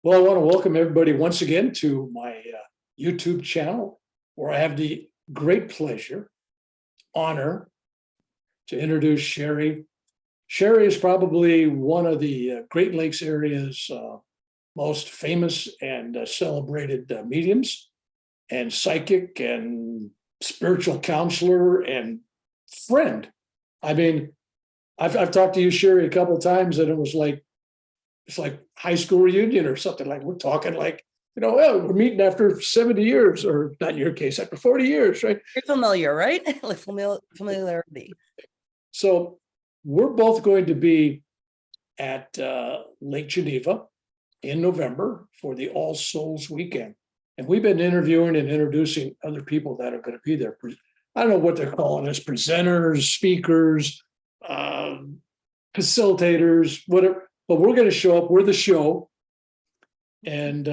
Well, I want to welcome everybody once again to my YouTube channel, where I have the great pleasure, honor to introduce Sheri. Sheri is probably one of the Great Lakes area's most famous and celebrated mediums and psychic and spiritual counselor and friend. I mean, I've talked to you, Sheri, a couple of times, and it's like high school reunion or something. Like we're talking like, well, we're meeting after 70 years, or not in your case, after 40 years, right? You're familiar, right? Like familiarity. So we're both going to be at Lake Geneva in November for the All Souls weekend. And we've been interviewing and introducing other people that are going to be there. I don't know what they're calling us, presenters, speakers, facilitators, whatever. But we're going to show up. We're the show. And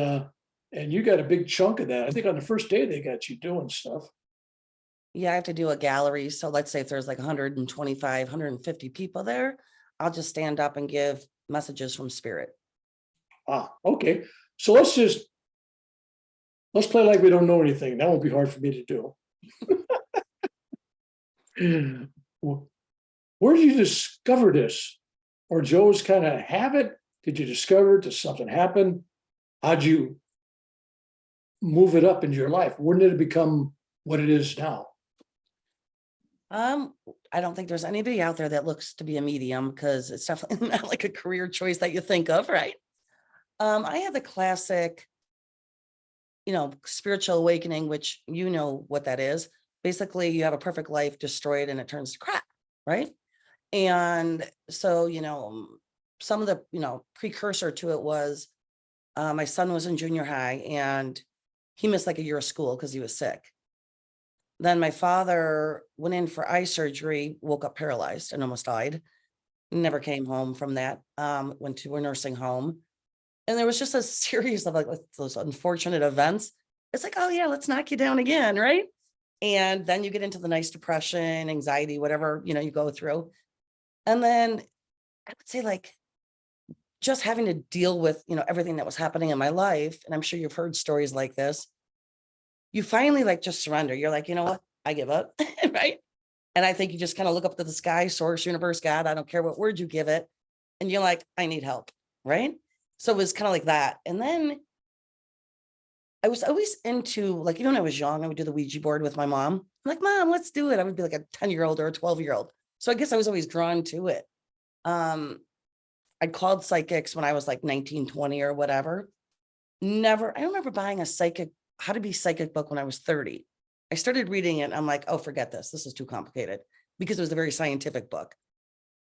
you got a big chunk of that. I think on the first day they got you doing stuff. Yeah, I have to do a gallery. So let's say if there's like 125, 150 people there, I'll just stand up and give messages from spirit. Okay. So let's play like we don't know anything. That won't be hard for me to do. Where did you discover this? Or Joe's kind of have it? Did you discover it? Did something happen? How'd you move it up into your life? When did it become what it is now? I don't think there's anybody out there that looks to be a medium, because it's definitely not like a career choice that you think of, right? I had the classic, spiritual awakening, which you know what that is. Basically, you have a perfect life destroyed and it turns to crap, right? And so, some of the, precursor to it was my son was in junior high and he missed like a year of school because he was sick. Then my father went in for eye surgery, woke up paralyzed and almost died. Never came home from that. Went to a nursing home. And there was just a series of like those unfortunate events. It's like, oh yeah, let's knock you down again, right? And then you get into the nice depression, anxiety, whatever, you go through. And then I would say like just having to deal with, everything that was happening in my life. And I'm sure you've heard stories like this. You finally like just surrender. You're like, you know what? I give up, right? And I think you just kind of look up to the sky, source, universe, God, I don't care what word you give it. And you're like, I need help, right? So it was kind of like that. And then I was always into like, when I was young, I would do the Ouija board with my mom. I'm like, Mom, let's do it. I would be like a 10-year-old or a 12-year-old. So I guess I was always drawn to it. I called psychics when I was like 19, 20 or whatever. I remember buying a How to Be Psychic book when I was 30. I started reading it. And I'm like, oh, forget this. This is too complicated, because it was a very scientific book.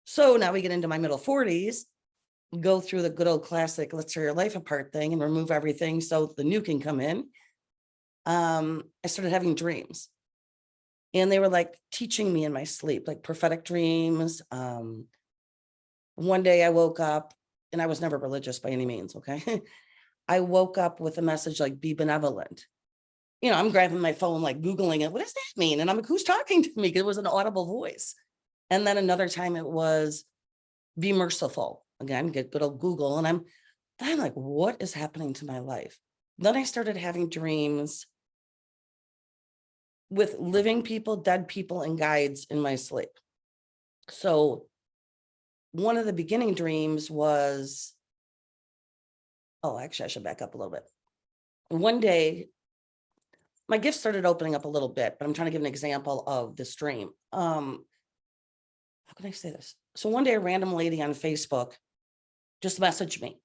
So now we get into my middle 40s, go through the good old classic, let's tear your life apart thing and remove everything so the new can come in. I started having dreams. And they were like teaching me in my sleep, like prophetic dreams. One day I woke up, and I was never religious by any means, okay? I woke up with a message like, be benevolent. I'm grabbing my phone, like Googling it. What does that mean? And I'm like, who's talking to me? Because it was an audible voice. And then another time it was, be merciful. Again, get good old Google. And I'm like, what is happening to my life? Then I started having dreams with living people, dead people, and guides in my sleep. So one of the beginning dreams was, actually, I should back up a little bit. One day, my gift started opening up a little bit, but I'm trying to give an example of this dream. How can I say this? So one day, a random lady on Facebook just messaged me.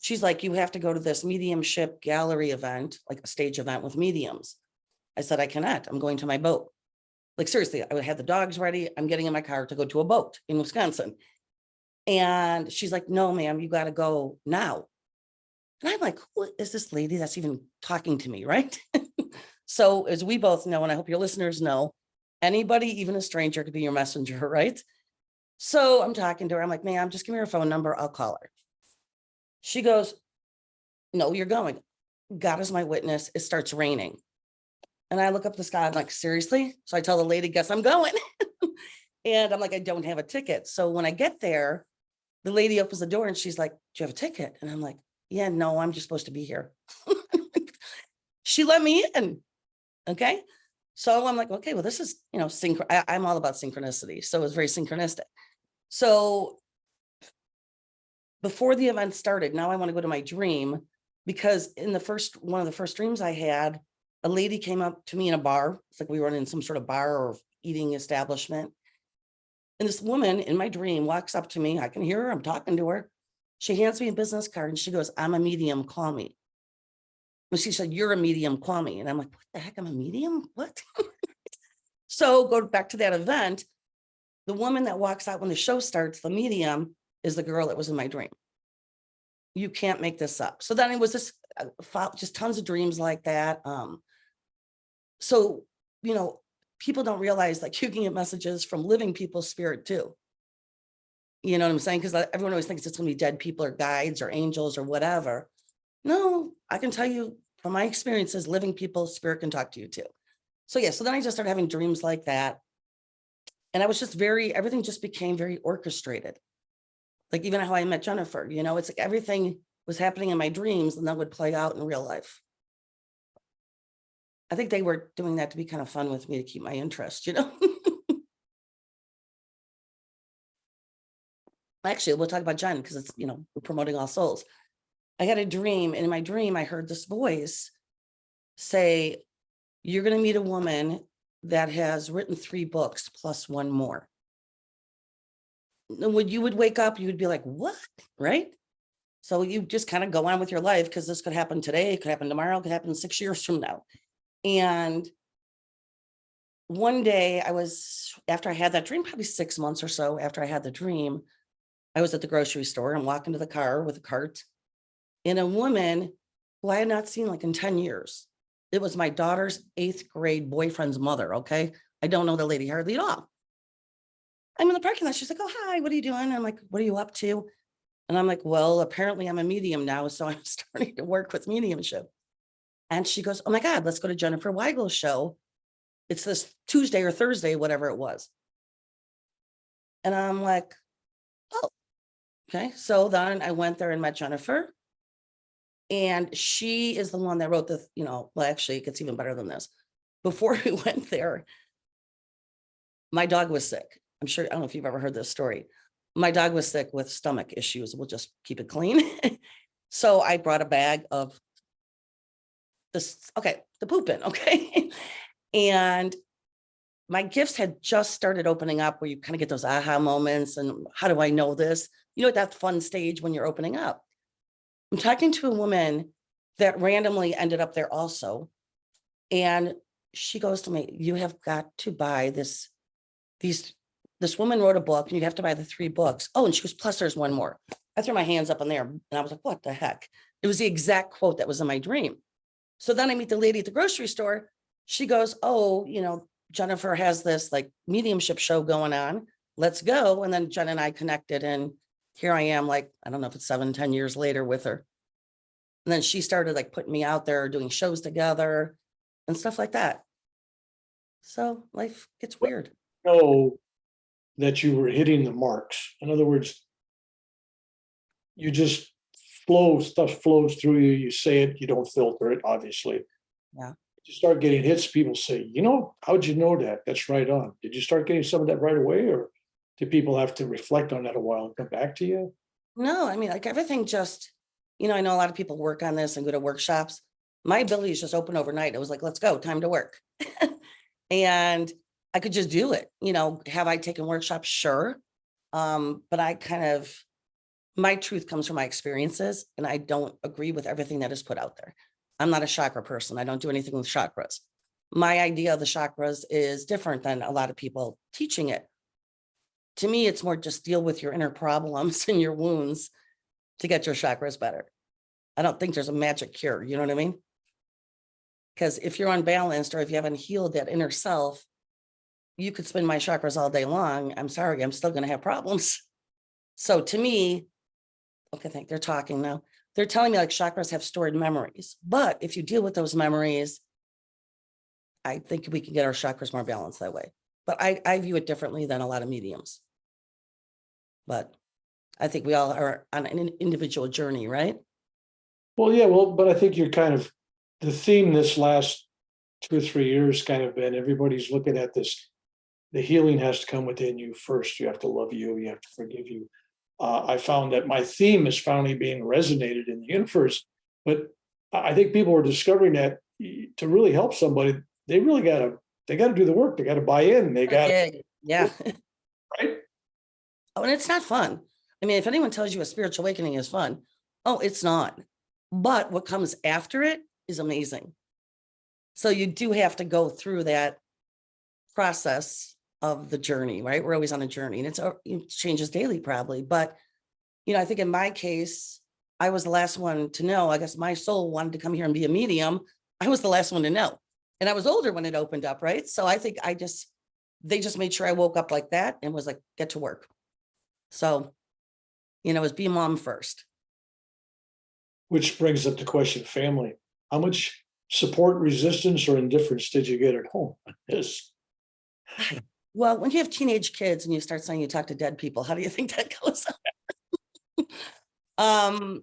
She's like, you have to go to this mediumship gallery event, like a stage event with mediums. I said, I cannot. I'm going to my boat. Like, seriously, I had the dogs ready. I'm getting in my car to go to a boat in Wisconsin. And she's like, no, ma'am, you got to go now. And I'm like, who is this lady that's even talking to me, right? So as we both know, and I hope your listeners know, anybody, even a stranger, could be your messenger, right? So I'm talking to her. I'm like, ma'am, just give me her phone number. I'll call her. She goes, no, you're going. God is my witness. It starts raining. And I look up the sky. I'm like, seriously? So I tell the lady, guess I'm going. And I'm like, I don't have a ticket. So when I get there, the lady opens the door and she's like, do you have a ticket? And I'm like, yeah, no, I'm just supposed to be here. She let me in. Okay. So I'm like, okay, well, this is, I'm all about synchronicity. So it was very synchronistic. So before the event started, now I want to go to my dream, because in one of the first dreams I had, a lady came up to me in a bar. It's like we were in some sort of bar or eating establishment. And this woman in my dream walks up to me. I can hear her. I'm talking to her. She hands me a business card and she goes, I'm a medium, call me. And she said, you're a medium, call me. And I'm like, what the heck? I'm a medium? What? So go back to that event. The woman that walks out when the show starts, the medium, is the girl that was in my dream. You can't make this up. So then it was just tons of dreams like that. So, people don't realize like you can get messages from living people's spirit too. You know what I'm saying? Because everyone always thinks it's going to be dead people or guides or angels or whatever. No, I can tell you from my experiences, living people's spirit can talk to you too. So yeah, so then I just started having dreams like that. And I was just everything just became very orchestrated. Like even how I met Jenniffer, it's like everything was happening in my dreams and that would play out in real life. I think they were doing that to be kind of fun with me to keep my interest, Actually, we'll talk about Jen because it's, we're promoting all souls. I had a dream, and in my dream, I heard this voice say, you're going to meet a woman that has written 3 books plus 1 more. And when you would wake up, you would be like, what? Right? So you just kind of go on with your life because this could happen today, it could happen tomorrow, it could happen 6 years from now. And one day after I had that dream, probably 6 months or so after I had the dream, I was at the grocery store and walking to the car with a cart, and a woman who I had not seen like in 10 years. It was my daughter's 8th grade boyfriend's mother. Okay. I don't know the lady hardly at all. I'm in the parking lot. She's like, oh, hi, what are you doing? And I'm like, what are you up to? And I'm like, well, apparently I'm a medium now. So I'm starting to work with mediumship. And she goes, oh my God, let's go to Jenniffer Weigel's show. It's this Tuesday or Thursday, whatever it was. And I'm like, oh, okay. So then I went there and met Jenniffer. And she is the one that wrote the, well, actually, it gets even better than this. Before we went there, my dog was sick. I don't know if you've ever heard this story. My dog was sick with stomach issues. We'll just keep it clean. So I brought a bag of the poop bin. Okay. And my gifts had just started opening up where you kind of get those aha moments. And how do I know this? At that fun stage when you're opening up. I'm talking to a woman that randomly ended up there also. And she goes to me, you have got to buy this woman wrote a book and you have to buy the 3 books. Oh, and she goes, plus there's 1 more. I threw my hands up in there and I was like, what the heck? It was the exact quote that was in my dream. So then I meet the lady at the grocery store. She goes, oh, Jenniffer has this like mediumship show going on. Let's go. And then Jen and I connected, and here I am, like, I don't know if it's 7-10 years later with her. And then she started like putting me out there doing shows together and stuff like that. So life gets weird. Know that you were hitting the marks. In other words, you just stuff flows through you. You say it, you don't filter it, obviously. Yeah. You start getting hits, people say, how'd you know that? That's right on. Did you start getting some of that right away, or do people have to reflect on that a while and come back to you? No, I mean, like everything just, I know a lot of people work on this and go to workshops. My ability is just open overnight. It was like, let's go, time to work. And I could just do it. Have I taken workshops? Sure. But my truth comes from my experiences, and I don't agree with everything that is put out there. I'm not a chakra person. I don't do anything with chakras. My idea of the chakras is different than a lot of people teaching it. To me, it's more just deal with your inner problems and your wounds to get your chakras better. I don't think there's a magic cure. You know what I mean? Because if you're unbalanced or if you haven't healed that inner self, you could spin my chakras all day long. I'm sorry, I'm still going to have problems. So to me, okay, I think they're talking now. They're telling me like chakras have stored memories, but if you deal with those memories, I think we can get our chakras more balanced that way. But I view it differently than a lot of mediums. But I think we all are on an individual journey, right? Well, yeah, well, but I think you're kind of, the theme this last 2 or 3 years kind of been, everybody's looking at this. The healing has to come within you first. You have to love you. You have to forgive you. I found that my theme is finally being resonated in the universe. But I think people are discovering that to really help somebody, they gotta do the work. They got to buy in. They got Yeah. right. Oh, and it's not fun. I mean, if anyone tells you a spiritual awakening is fun, oh, it's not. But what comes after it is amazing. So you do have to go through that process of the journey, right? We're always on a journey, and it changes daily probably. But, I think in my case, I was the last one to know. I guess my soul wanted to come here and be a medium. I was the last one to know. And I was older when it opened up, right? So I think they just made sure I woke up like that and was like, get to work. So, it was be a mom first. Which brings up the question of family. How much support, resistance, or indifference did you get at home? Yes. Well, when you have teenage kids and you start saying you talk to dead people, how do you think that goes? um,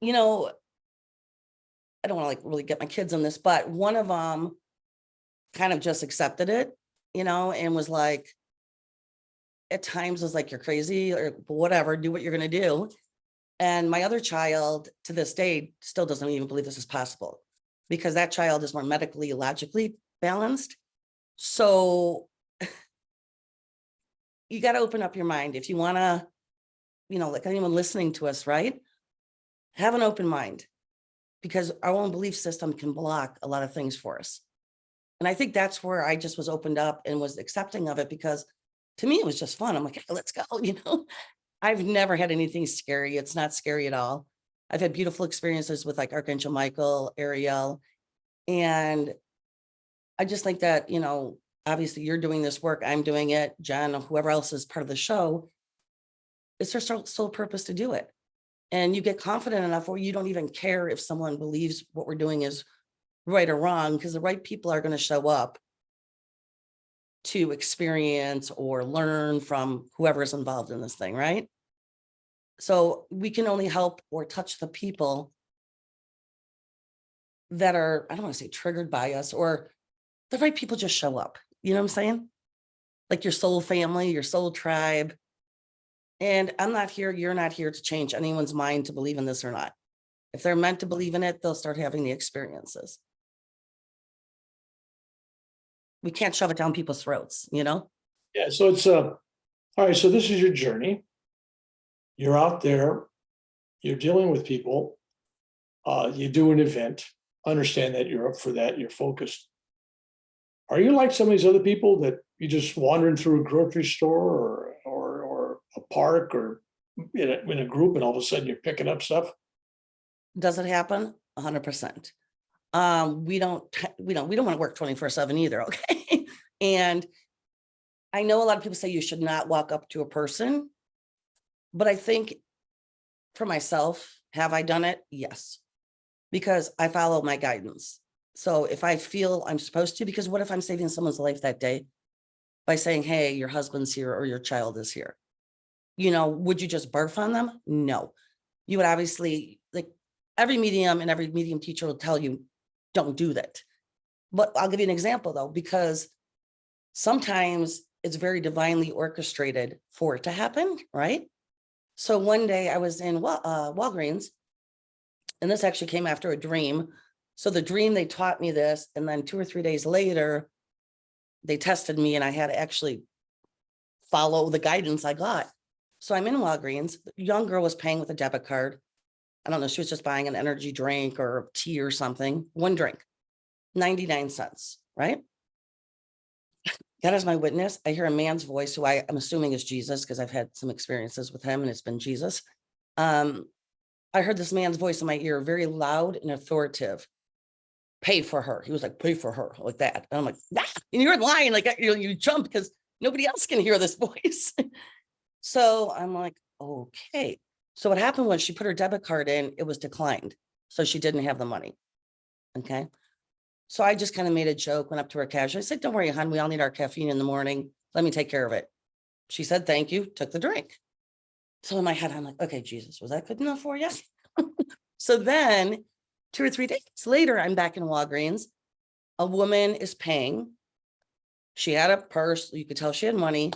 I don't want to like really get my kids on this, but one of them kind of just accepted it, and was like, at times was like, you're crazy or whatever, do what you're going to do. And my other child to this day still doesn't even believe this is possible, because that child is more medically, logically balanced. So you got to open up your mind. If you want to, like anyone listening to us, right? Have an open mind, because our own belief system can block a lot of things for us. And I think that's where I just was opened up and was accepting of it, because to me, it was just fun. I'm like, hey, let's go. I've never had anything scary. It's not scary at all. I've had beautiful experiences with like Archangel Michael, Ariel. And I just think that, obviously you're doing this work. I'm doing it. Jen, or whoever else is part of the show, it's their sole purpose to do it. And you get confident enough where you don't even care if someone believes what we're doing is right or wrong, because the right people are going to show up to experience or learn from whoever is involved in this thing, right? So we can only help or touch the people that are, I don't want to say triggered by us, or the right people just show up. You know what I'm saying? Like your soul family, your soul tribe. And you're not here to change anyone's mind to believe in this or not. If they're meant to believe in it, they'll start having the experiences. We can't shove it down people's throats, Yeah. So it's all right. So this is your journey. You're out there. You're dealing with people. You do an event. Understand that you're up for that. You're focused. Are you like some of these other people that you just wandering through a grocery store or a park or in a group, and all of a sudden you're picking up stuff? Does it happen? 100%. We don't want to work 24/7 either. Okay. And I know a lot of people say you should not walk up to a person, but I think for myself, have I done it? Yes, because I follow my guidance. So if I feel I'm supposed to, because what if I'm saving someone's life that day by saying, hey, your husband's here or your child is here? Would you just barf on them? No. You would obviously, like every medium and every medium teacher will tell you, don't do that. But I'll give you an example though, because sometimes it's very divinely orchestrated for it to happen, right? So one day I was in Walgreens, and this actually came after a dream. So the dream, they taught me this, and then 2 or 3 days later, they tested me and I had to actually follow the guidance I got. So I'm in Walgreens. The young girl was paying with a debit card. I don't know, she was just buying an energy drink or tea or something. One drink, 99 cents, right? God is my witness. I hear a man's voice who I'm assuming is Jesus, because I've had some experiences with him and it's been Jesus. I heard this man's voice in my ear, very loud and authoritative. Pay for her. He was like, pay for her, like that. And I'm like, ah! And you're in line, like you jump because nobody else can hear this voice. So I'm like, okay. So what happened was she put her debit card in, it was declined. So she didn't have the money. Okay. So I just kind of made a joke, went up to her casually. I said, don't worry, hon, we all need our caffeine in the morning. Let me take care of it. She said, thank you, took the drink. So in my head, I'm like, okay, Jesus, was that good enough for you? So then 2 or 3 days later, I'm back in Walgreens. A woman is paying. She had a purse. You could tell she had money.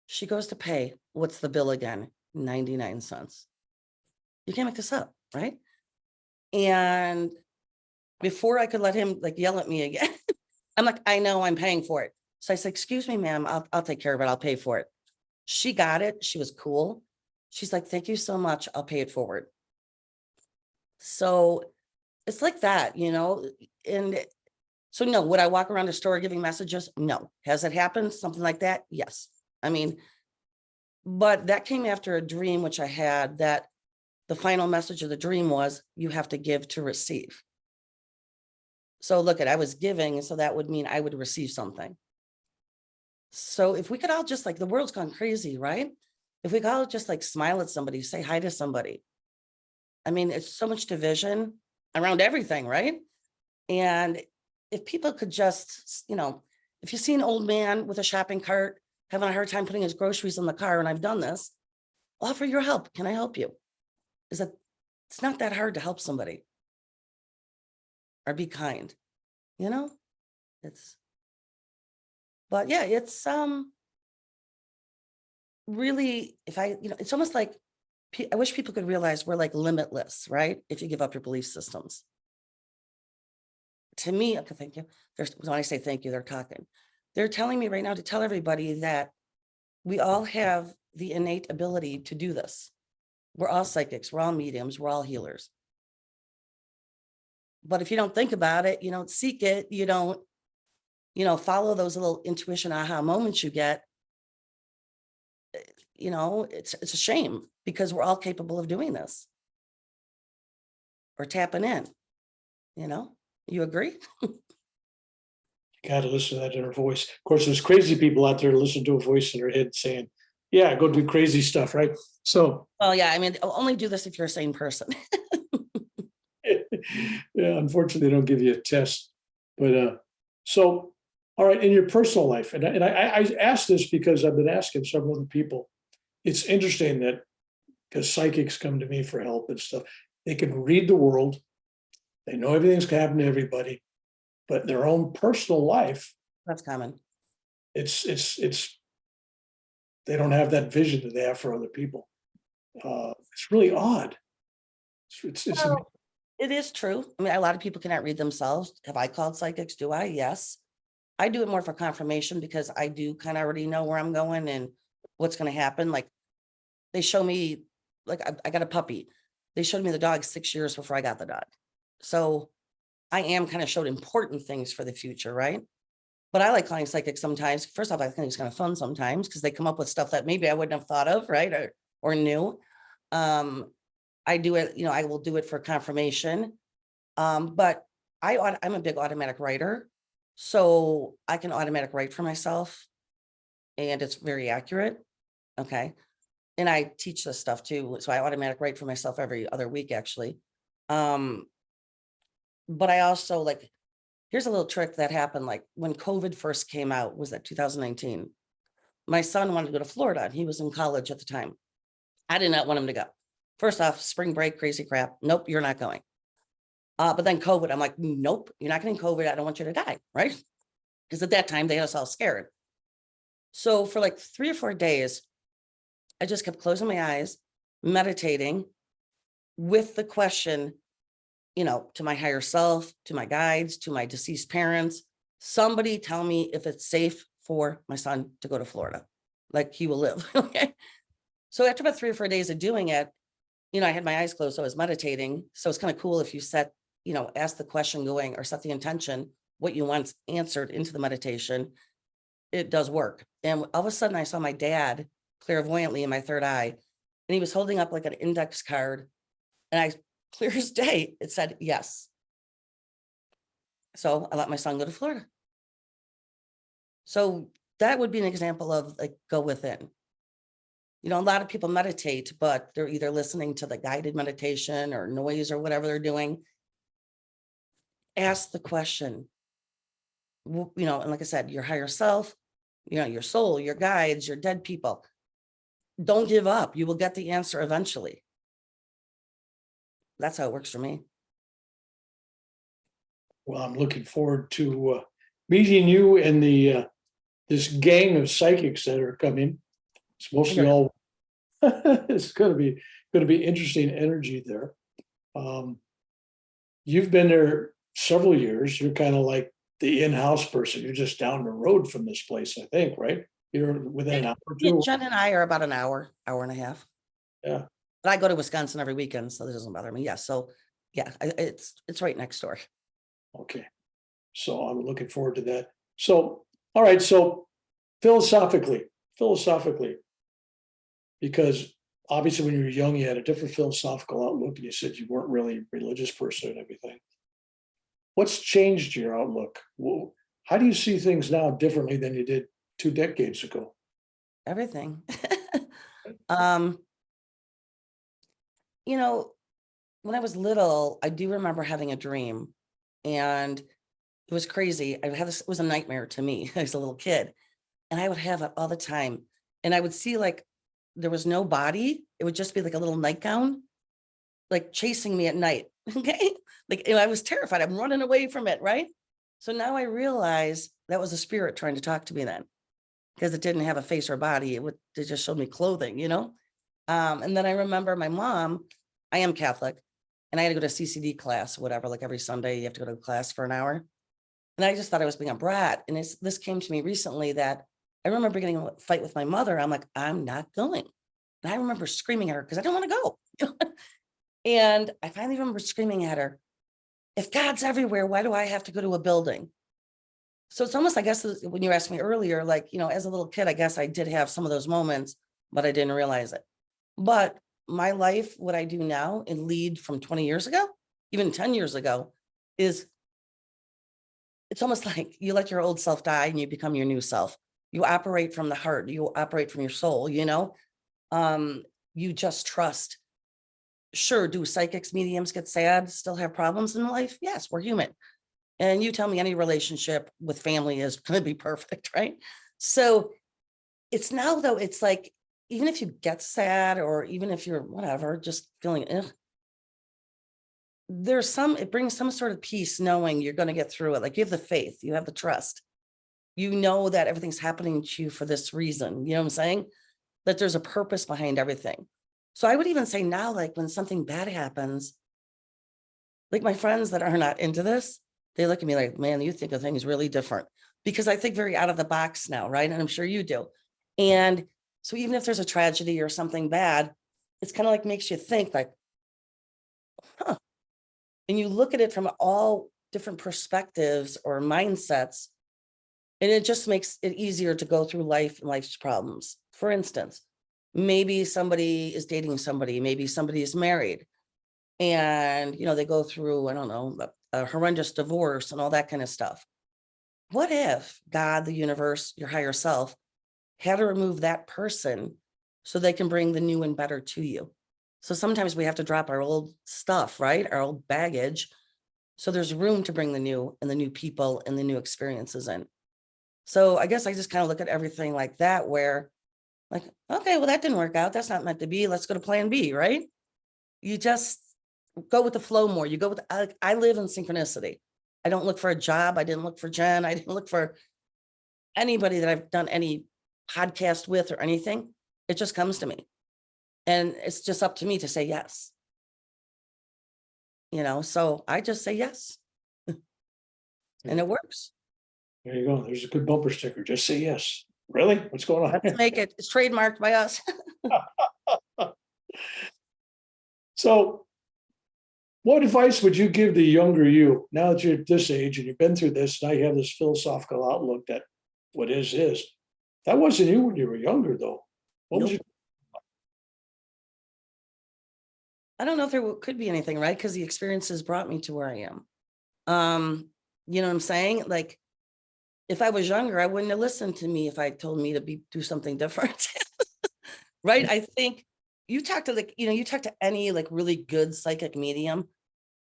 She goes to pay. What's the bill again? 99 cents. You can't make this up, right? And before I could let him like yell at me again, I'm like, I know I'm paying for it. So I said, excuse me, ma'am, I'll take care of it. I'll pay for it. She got it. She was cool. She's like, thank you so much. I'll pay it forward. So it's like that, you know, and so no, would I walk around the store giving messages? No. Has it happened? Something like that? Yes. I mean, but that came after a dream, which I had, that the final message of the dream was, you have to give to receive. So look at, I was giving, so that would mean I would receive something. So if we could all just like, the world's gone crazy, right? If we could all just like smile at somebody, say hi to somebody. I mean, it's so much division around everything, right? And if people could just, you know, if you see an old man with a shopping cart having a hard time putting his groceries in the car, and I've done this, offer your help. Can I help you? Is that it's not that hard to help somebody or be kind, you know? But yeah, it's really, if I, you know, it's almost like, I wish people could realize we're like limitless, right? If you give up your belief systems. To me, okay, thank you. When I say thank you, they're talking. They're telling me right now to tell everybody that we all have the innate ability to do this. We're all psychics, we're all mediums, we're all healers. But if you don't think about it, you don't seek it, you don't, you know, follow those little intuition aha moments you get, you know, it's a shame because we're all capable of doing this. Or tapping in, you know, you agree? Got to listen to that inner voice. Of course, there's crazy people out there who listen to a voice in their head saying, yeah, go do crazy stuff, right? So, Well, yeah, I mean, I'll only do this if you're a sane person. yeah, unfortunately, they don't give you a test. But so, all right, in your personal life, and I asked this because I've been asking several other people. It's interesting that because psychics come to me for help and stuff, they can read the world, they know everything's going to happen to everybody, but their own personal life, That's common. it's they don't have that vision that they have for other people. It's really odd. It's Well, it is true. I mean, a lot of people cannot read themselves. Have I called psychics? Do I? Yes. I do it more for confirmation because I do kind of already know where I'm going and what's going to happen. Like they show me, like I got a puppy. They showed me the dog 6 years before I got the dog. So I am kind of showed important things for the future, right? But I like calling psychics sometimes. First off, I think it's kind of fun sometimes because they come up with stuff that maybe I wouldn't have thought of, right? Or knew. I do it, you know, I will do it for confirmation. But I'm a big automatic writer. So I can automatic write for myself and it's very accurate. Okay. And I teach this stuff too. So I automatic write for myself every other week, actually. But I also like, here's a little trick that happened. Like when COVID first came out, was that 2019? My son wanted to go to Florida and he was in college at the time. I did not want him to go. First off, spring break, crazy crap. Nope, you're not going. But then COVID, I'm like, nope, you're not getting COVID. I don't want you to die, right? Because at that time they had us all scared. So for like 3 or 4 days, I just kept closing my eyes, meditating with the question, you know, to my higher self, to my guides, to my deceased parents, somebody tell me if it's safe for my son to go to Florida, like he will live. Okay. So after about 3 or 4 days of doing it, you know, I had my eyes closed, so I was meditating. So it's kind of cool if you set, you know, ask the question going or set the intention, what you want answered into the meditation, it does work. And all of a sudden I saw my dad clairvoyantly in my third eye, and he was holding up like an index card. And I, clear as day, it said yes. So I let my son go to Florida. So that would be an example of like, go within. You know, a lot of people meditate, but they're either listening to the guided meditation or noise or whatever they're doing. Ask the question, you know, and like I said, your higher self, you know, your soul, your guides, your dead people. Don't give up. You will get the answer eventually. That's how it works for me. Well, I'm looking forward to meeting you and the this gang of psychics that are coming. It's mostly all. It's going to be interesting energy there. You've been there several years. You're kind of like the in-house person. You're just down the road from this place, I think, right? You're within an hour or Yeah, two. Jen and I are about an hour and a half. Yeah. But I go to Wisconsin every weekend, so this doesn't bother me. Yeah. So yeah, it's right next door. Okay. So I'm looking forward to that. So, all right. So philosophically, because obviously when you were young, you had a different philosophical outlook. You said you weren't really a religious person and everything. What's changed your outlook? How do you see things now differently than you did 2 decades ago? Everything. um, you know, when I was little, I do remember having a dream, and it was crazy. I had this, it was a nightmare to me as a little kid, and I would have it all the time. And I would see like there was no body. It would just be like a little nightgown, like chasing me at night. Okay. Like I was terrified. I'm running away from it. Right. So now I realize that was a spirit trying to talk to me then, because it didn't have a face or body. It just showed me clothing, you know? And then I remember my mom, I am Catholic, and I had to go to CCD class, whatever, like every Sunday you have to go to class for an hour. And I just thought I was being a brat. And this came to me recently that I remember getting in a fight with my mother. I'm like, I'm not going. And I remember screaming at her because I don't want to go. And I finally remember screaming at her, if God's everywhere, why do I have to go to a building? So it's almost, I guess, when you asked me earlier, like, you know, as a little kid, I guess I did have some of those moments, but I didn't realize it. But my life, what I do now and lead from 20 years ago, even 10 years ago, is it's almost like you let your old self die and you become your new self. You operate from the heart, you operate from your soul, you know? You just trust. Sure, do psychics, mediums get sad, still have problems in life? Yes, we're human. And you tell me any relationship with family is going to be perfect, right? So it's now, though, it's like, even if you get sad or even if you're whatever, just feeling, it brings some sort of peace knowing you're going to get through it. Like you have the faith, you have the trust. You know that everything's happening to you for this reason. You know what I'm saying? That there's a purpose behind everything. So I would even say now, like when something bad happens, like my friends that are not into this, they look at me like, man, you think of things really different, because I think very out of the box now, right? And I'm sure you do. And so even if there's a tragedy or something bad, it's kind of like makes you think like, huh. And you look at it from all different perspectives or mindsets, and it just makes it easier to go through life and life's problems. For instance, maybe somebody is dating somebody, maybe somebody is married, and they go through, I don't know, a horrendous divorce and all that kind of stuff. What if God, the universe, your higher self, had to remove that person so they can bring the new and better to you? So sometimes we have to drop our old stuff, right? Our old baggage. So there's room to bring the new and the new people and the new experiences in. So I guess I just kind of look at everything like that, where like, okay, well, that didn't work out. That's not meant to be. Let's go to plan B, right? You just go with the flow more. You go with, I live in synchronicity. I don't look for a job. I didn't look for Jen. I didn't look for anybody that I've done any podcast with or anything. It just comes to me. And it's just up to me to say yes. So I just say yes. And it works. There you go. There's a good bumper sticker. Just say yes. Really? What's going on? Let's make it. It's trademarked by us. So, what advice would you give the younger you now that you're at this age and you've been through this? Now you have this philosophical outlook that what is. That wasn't you when you were younger, though. What was Nope. I don't know if there could be anything, right? Because the experiences brought me to where I am. You know what I'm saying? Like, if I was younger, I wouldn't have listened to me if I told me to do something different. Right? I think you talk to any like really good psychic medium,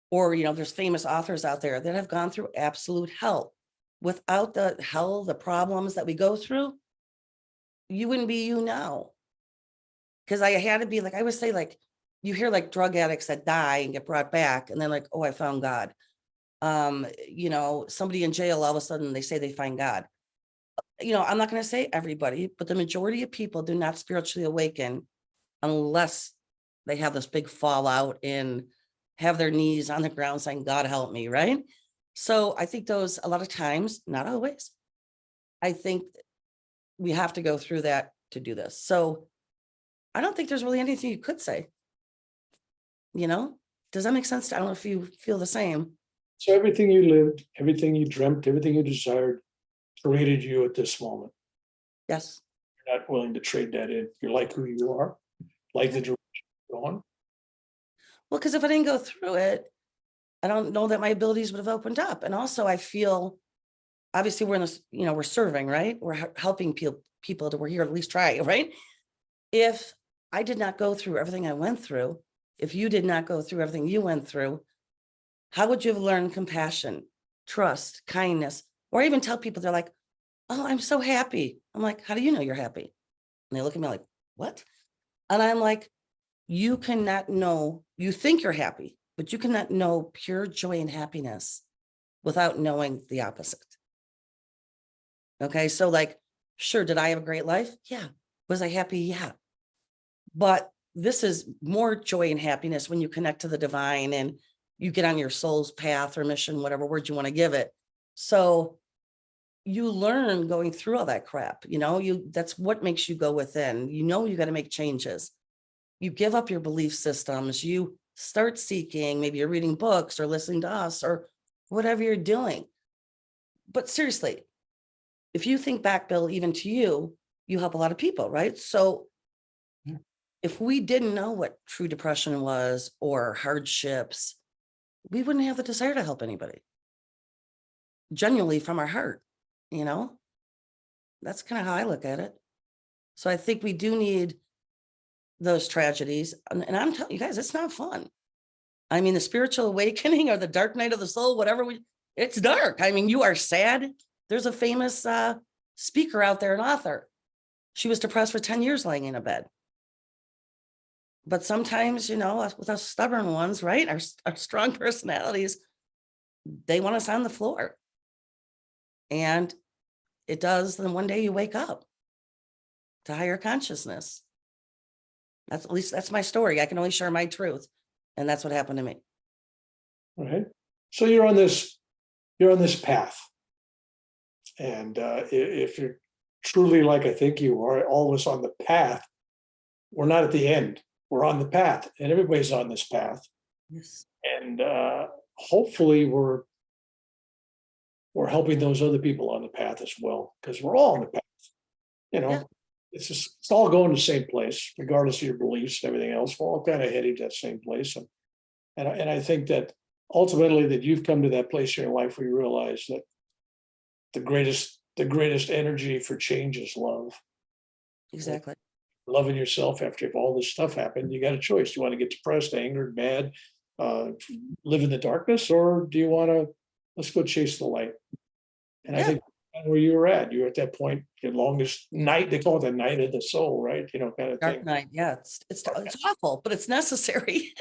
or there's famous authors out there that have gone through absolute hell. Without the problems that we go through, you wouldn't be you now. Because I had to be, like I would say, like you hear like drug addicts that die and get brought back and they're like, oh, I found God. You know, somebody in jail, all of a sudden they say they find God. You know, I'm not going to say everybody, but the majority of people do not spiritually awaken unless they have this big fallout and have their knees on the ground saying, God help me, right? So I think those, a lot of times, not always, I think we have to go through that to do this. So I don't think there's really anything you could say. You know, does that make sense? I don't know if you feel the same. So everything you lived, everything you dreamt, everything you desired created you at this moment. Yes. You're not willing to trade that in. You like who you are, like the direction you're going. Well, because if I didn't go through it, I don't know that my abilities would have opened up. And also I feel, obviously we're in this, you know, we're serving, right? We're helping people to, we're here to at least try, right? If I did not go through everything I went through, if you did not go through everything you went through, how would you have learned compassion, trust, kindness, or even tell people they're like, oh, I'm so happy. I'm like, how do you know you're happy? And they look at me like, what? And I'm like, you cannot know, you think you're happy, but you cannot know pure joy and happiness without knowing the opposite. Okay. So like, sure. Did I have a great life? Yeah. Was I happy? Yeah. But this is more joy and happiness when you connect to the divine and you get on your soul's path or mission, whatever word you want to give it. So you learn going through all that crap, you know, that's what makes you go within, you know, you got to make changes. You give up your belief systems, you start seeking, maybe you're reading books or listening to us or whatever you're doing. But seriously, if you think back, Bill, even to you, you help a lot of people, right? So if we didn't know what true depression was or hardships, we wouldn't have the desire to help anybody. Genuinely from our heart, you know, that's kind of how I look at it. So I think we do need those tragedies. And I'm telling you guys, it's not fun. I mean, the spiritual awakening or the dark night of the soul, whatever it's dark. I mean, you are sad. There's a famous speaker out there, an author. She was depressed for 10 years laying in a bed. But sometimes, you know, with us stubborn ones, right? Our strong personalities, they want us on the floor. And it does. Then one day you wake up to higher consciousness. That's at least that's my story. I can only share my truth. And that's what happened to me. All right. So you're on this path. And if you're truly like I think you are, all of us on the path, we're not at the end. We're on the path, and everybody's on this path. Yes. And hopefully we're helping those other people on the path as well, because we're all on the path. You know, Yeah. it's all going to the same place, regardless of your beliefs and everything else. We're all kind of heading to that same place. And I think that ultimately that you've come to that place in your life where you realize that the greatest energy for change is love. Exactly. Loving yourself after all this stuff happened, you got a choice. Do you want to get depressed, angered, mad, live in the darkness, or do you want to let's go chase the light? And I think where you were at that point, your longest night, they call it the night of the soul, right? You know, kind of Dark thing. night. Yeah, it's awful, but it's necessary.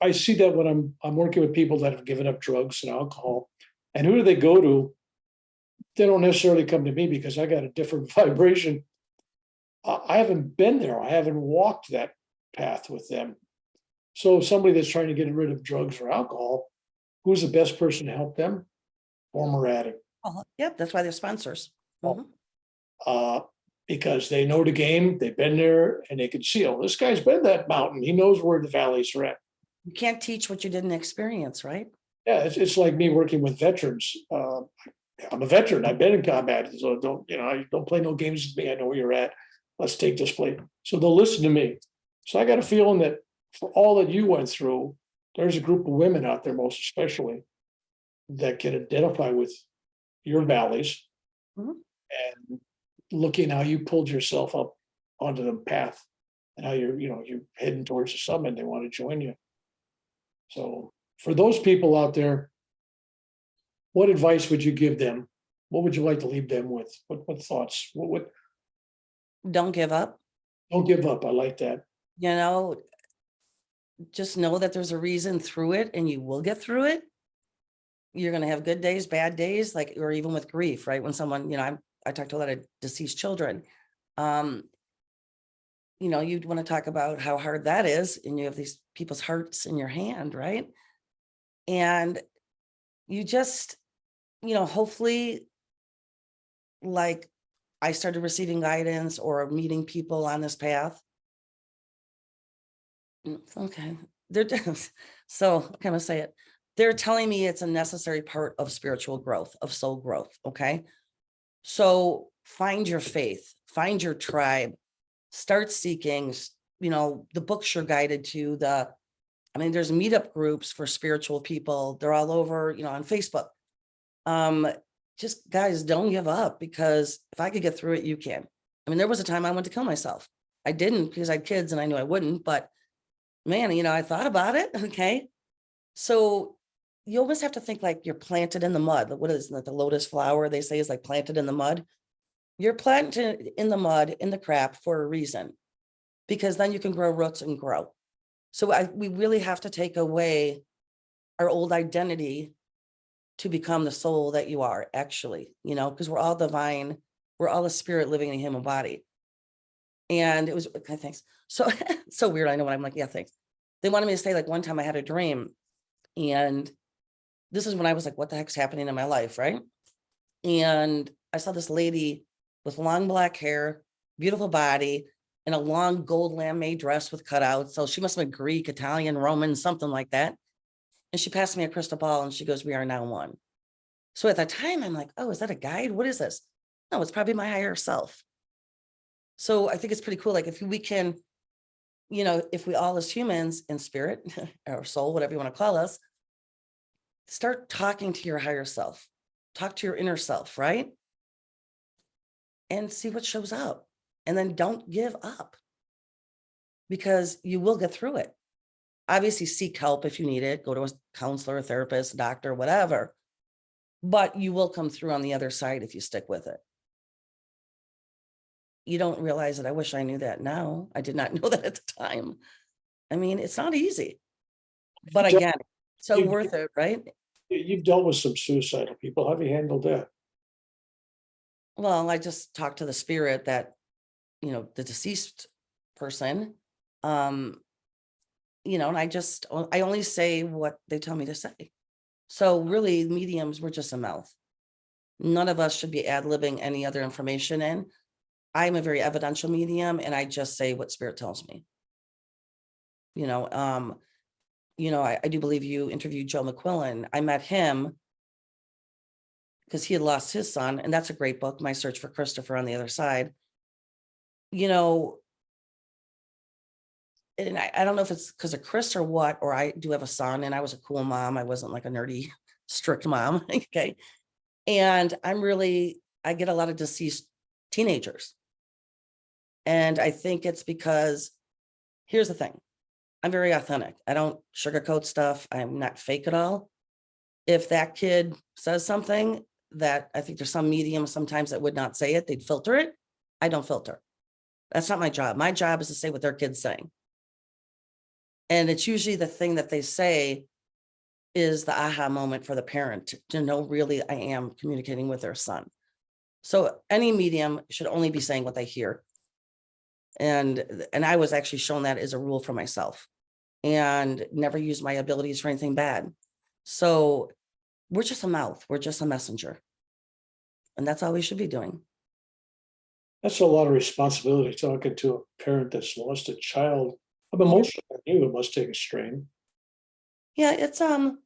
I see that when I'm working with people that have given up drugs and alcohol, and who do they go to? They don't necessarily come to me because I got a different vibration. I haven't been there. I haven't walked that path with them. So somebody that's trying to get rid of drugs or alcohol, who's the best person to help them? Former addict. Yep, that's why they're sponsors. Because they know the game, they've been there, and they can see, oh, this guy's been that mountain. He knows where the valleys are at. You can't teach what you didn't experience, right? Yeah, it's like me working with veterans. I'm a veteran. I've been in combat, so don't play no games with me. I know where you're at. Let's take this plate. So they'll listen to me. So I got a feeling that for all that you went through, there's a group of women out there, most especially, that can identify with your valleys and looking how you pulled yourself up onto the path and how you're heading towards the summit. They want to join you. So for those people out there, what advice would you give them? What would you like to leave them with? What thoughts? What Don't give up. Don't give up. I like that. You know, just know that there's a reason through it and you will get through it. You're going to have good days, bad days, like, or even with grief, right? When someone, I talked to a lot of deceased children. You'd want to talk about how hard that is. And you have these people's hearts in your hand, right? And you just, hopefully, like, I started receiving guidance or meeting people on this path. Okay. So I'm going to say it. They're telling me it's a necessary part of spiritual growth, of soul growth. Okay. So find your faith, find your tribe, start seeking, the books you're guided to, there's meetup groups for spiritual people. They're all over, on Facebook. Just guys, don't give up, because if I could get through it, you can. There was a time I wanted to kill myself. I didn't, because I had kids and I knew I wouldn't, but man, I thought about it. Okay. So you almost have to think like you're planted in the mud. What is it, the lotus flower, they say, is like planted in the mud. You're planted in the mud, in the crap, for a reason, because then you can grow roots and grow. So we really have to take away our old identity to become the soul that you are, actually, because we're all divine. We're all a spirit living in a human body. And it was, okay, thanks. So weird. I know what I'm like, yeah, thanks. They wanted me to say, like, one time I had a dream, and this is when I was like, what the heck's happening in my life, right? And I saw this lady with long black hair, beautiful body, and a long gold lame dress with cutouts. So she must have been Greek, Italian, Roman, something like that. And she passed me a crystal ball and she goes, "We are now one." So at that time, I'm like, oh, is that a guide? What is this? No, it's probably my higher self. So I think it's pretty cool. Like, if we can, if we all as humans in spirit or soul, whatever you want to call us, start talking to your higher self, talk to your inner self, right? And see what shows up. And then don't give up, because you will get through it. Obviously, seek help if you need it. Go to a counselor, a therapist, a doctor, whatever. But you will come through on the other side if you stick with it. You don't realize it. I wish I knew that now. I did not know that at the time. It's not easy. But again, so worth it, right? You've dealt with some suicidal people. How have you handled that? Well, I just talked to the spirit that, the deceased person, and I only say what they tell me to say. So really, mediums were just a mouth. None of us should be ad-libbing any other information in. I'm a very evidential medium, and I just say what spirit tells me. I do believe you interviewed Joe McQuillan. I met him because he had lost his son, and that's a great book, My Search for Christopher on the Other Side. And I don't know if it's because of Chris or what, or I do have a son, and I was a cool mom. I wasn't like a nerdy, strict mom. Okay. And I get a lot of deceased teenagers. And I think it's because, here's the thing. I'm very authentic. I don't sugarcoat stuff. I'm not fake at all. If that kid says something that, I think there's some mediums sometimes that would not say it, they'd filter it. I don't filter. That's not my job. My job is to say what their kid's saying. And it's usually the thing that they say is the aha moment for the parent to know, really, I am communicating with their son. So any medium should only be saying what they hear. And I was actually shown that as a rule for myself, and never use my abilities for anything bad. So we're just a mouth. We're just a messenger. And that's all we should be doing. That's a lot of responsibility, talking to a parent that's lost a child. I'm emotional. It must take a strain. Yeah, it's well,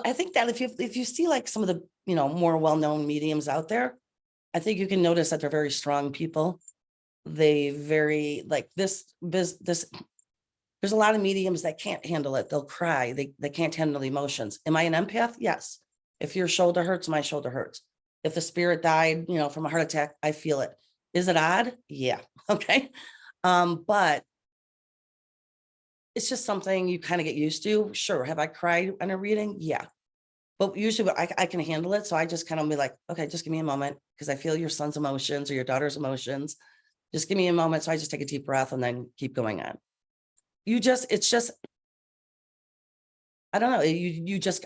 I think that if you see like some of the more well-known mediums out there, I think you can notice that they're very strong people. They very like this. There's a lot of mediums that can't handle it. They'll cry. They can't handle emotions. Am I an empath? Yes. If your shoulder hurts, my shoulder hurts. If the spirit died, from a heart attack, I feel it. Is it odd? Yeah. Okay. But it's just something you kind of get used to. Sure. Have I cried in a reading? Yeah. But usually I can handle it. So I just kind of be like, okay, just give me a moment, because I feel your son's emotions or your daughter's emotions. Just give me a moment. So I just take a deep breath and then keep going on. it's just, I don't know,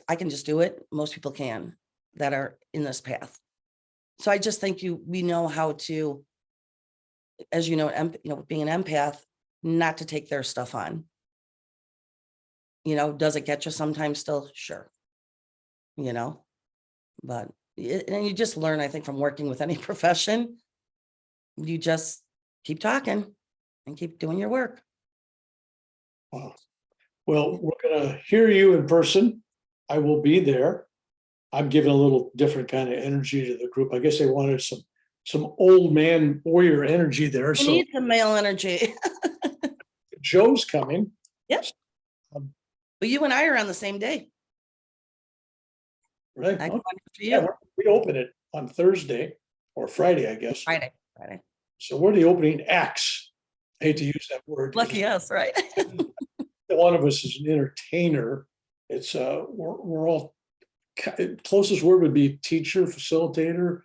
I can just do it. Most people can that are in this path. So I just think we know how to, as you know, being an empath, not to take their stuff on. Does it get you sometimes still? Sure. But, and you just learn, I think, from working with any profession, you just keep talking and keep doing your work. Wow. Well, we're going to hear you in person. I will be there. I'm giving a little different kind of energy to the group. I guess they wanted some old man warrior energy there. You need some male energy. Joe's coming. Yep. But you and I are on the same day. Right. I Okay. for you. Yeah, we open it on Thursday or Friday, I guess. Friday. So we're the opening acts. I hate to use that word. Lucky us, right? One of us is an entertainer. It's we're all, closest word would be teacher, facilitator,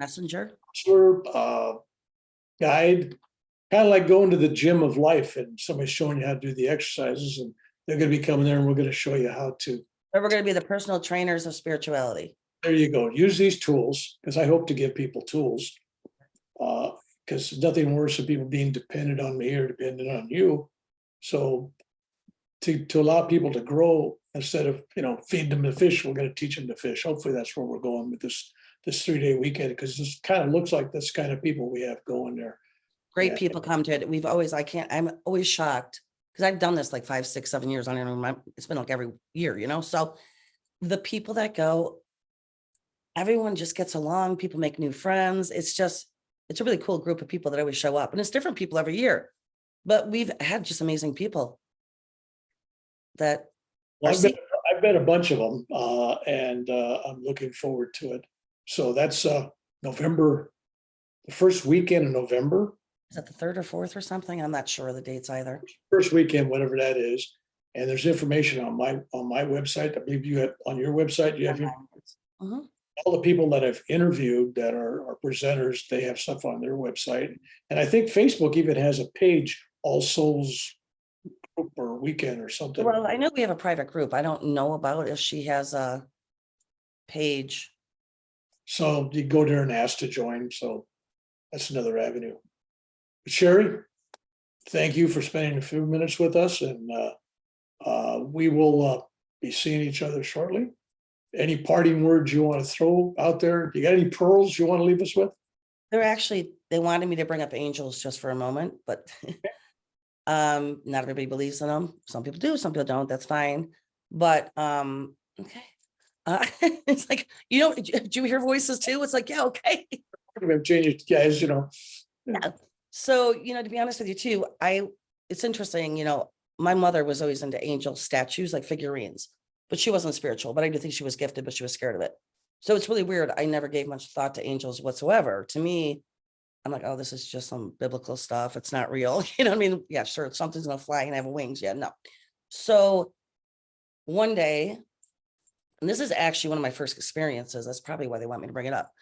Messenger, guide, kind of like going to the gym of life and somebody's showing you how to do the exercises, and they're going to be coming there and we're going to show you how to. Or we're going to be the personal trainers of spirituality. There you go. Use these tools, because I hope to give people tools, because nothing worse than people being dependent on me or dependent on you. So to allow people to grow, instead of feed them the fish, we're going to teach them to fish. Hopefully that's where we're going with this 3-day weekend, because this kind of looks like this kind of people we have going there. Great people come to it. I'm always shocked, because I've done this like 5, 6, 7 years. I don't remember. It's been like every year, so the people that go, everyone just gets along. People make new friends. It's a really cool group of people that always show up, and it's different people every year, but we've had just amazing people that I've met a bunch of them, and I'm looking forward to it. So that's November, the first weekend in November. Is that the 3rd or 4th or something? I'm not sure of the dates either. First weekend, whatever that is. And there's information on my website. I believe you have on your website. You have all the people that I've interviewed that are presenters. They have stuff on their website, and I think Facebook even has a page, All Souls Group or Weekend or something. Well, I know we have a private group. I don't know about if she has a page. So you go there and ask to join. So that's another avenue. But Sheri, thank you for spending a few minutes with us, and we will be seeing each other shortly. Any parting words you want to throw out there? You got any pearls you want to leave us with? They wanted me to bring up angels just for a moment, but not everybody believes in them. Some people do, some people don't. That's fine. But okay. It's like, do you hear voices too? It's like, yeah, okay. I've changed, guys, Yeah. So, to be honest with you too, it's interesting, my mother was always into angel statues, like figurines, but she wasn't spiritual, but I do think she was gifted, but she was scared of it. So it's really weird. I never gave much thought to angels whatsoever. To me, I'm like, oh, this is just some biblical stuff. It's not real. You know what I mean? Yeah, sure. Something's going to fly and have wings. Yeah, no. So one day, and this is actually one of my first experiences. That's probably why they want me to bring it up.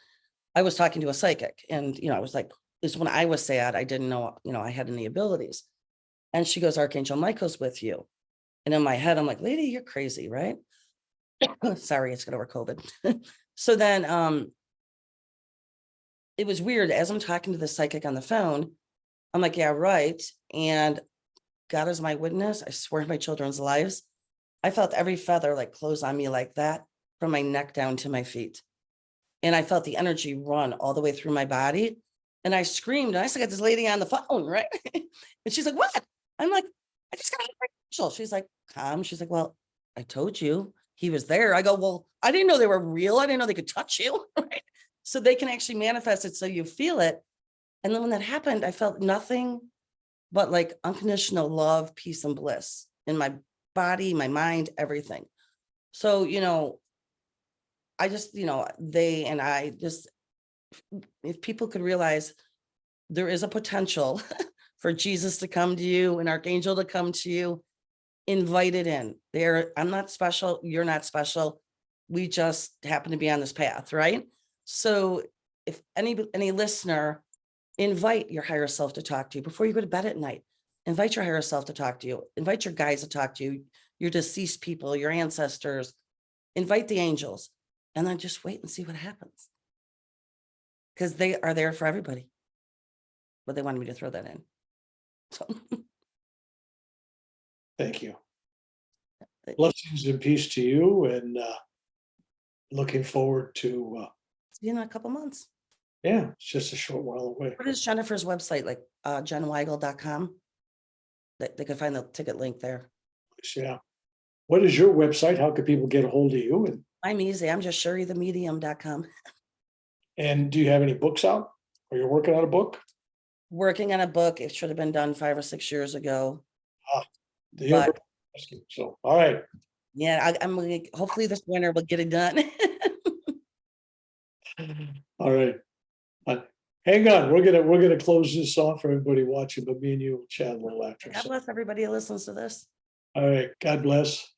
I was talking to a psychic, and, I was like, this is when I was sad. I didn't know, I had any abilities. And she goes, Archangel Michael's with you. And in my head, I'm like, lady, you're crazy, right? Sorry, it's got over COVID. So then it was weird. As I'm talking to the psychic on the phone, I'm like, yeah, right. And God is my witness. I swear to my children's lives, I felt every feather like close on me like that, from my neck down to my feet. And I felt the energy run all the way through my body. And I screamed, and I still got this lady on the phone, right? And she's like, what? I'm like, I just got an angel. She's like, calm. She's like, well, I told you he was there. I go, well, I didn't know they were real. I didn't know they could touch you, right? So they can actually manifest it so you feel it. And then when that happened, I felt nothing but like unconditional love, peace, and bliss in my body, my mind, everything. So, I just, they and I just, if people could realize there is a potential for Jesus to come to you, an archangel to come to you, invite it in there. I'm not special. You're not special. We just happen to be on this path, right? So if any listener, invite your higher self to talk to you before you go to bed at night. invite your higher self to talk to you, invite your guides to talk to you, your deceased people, your ancestors, invite the angels, and then just wait and see what happens. Because they are there for everybody. But they wanted me to throw that in. So Thank you. Blessings and peace to you, and looking forward to, see you in a couple months. yeah, it's just a short while away. What is Jenniffer's website? Like jenweigel.com? They can find the ticket link there. Yeah. What is your website? How can people get a hold of you? I'm easy. I'm just SheriTheMedium.com. And do you have any books out? Are you working on a book? Working on a book. It should have been done 5 or 6 years ago. The universe But is asking. So, all right. yeah, I'm like, hopefully this winter we'll get it done. All right. Hang on. We're gonna close this off for everybody watching, but me and you will chat a little after. God So, bless everybody who listens to this. all right. God bless.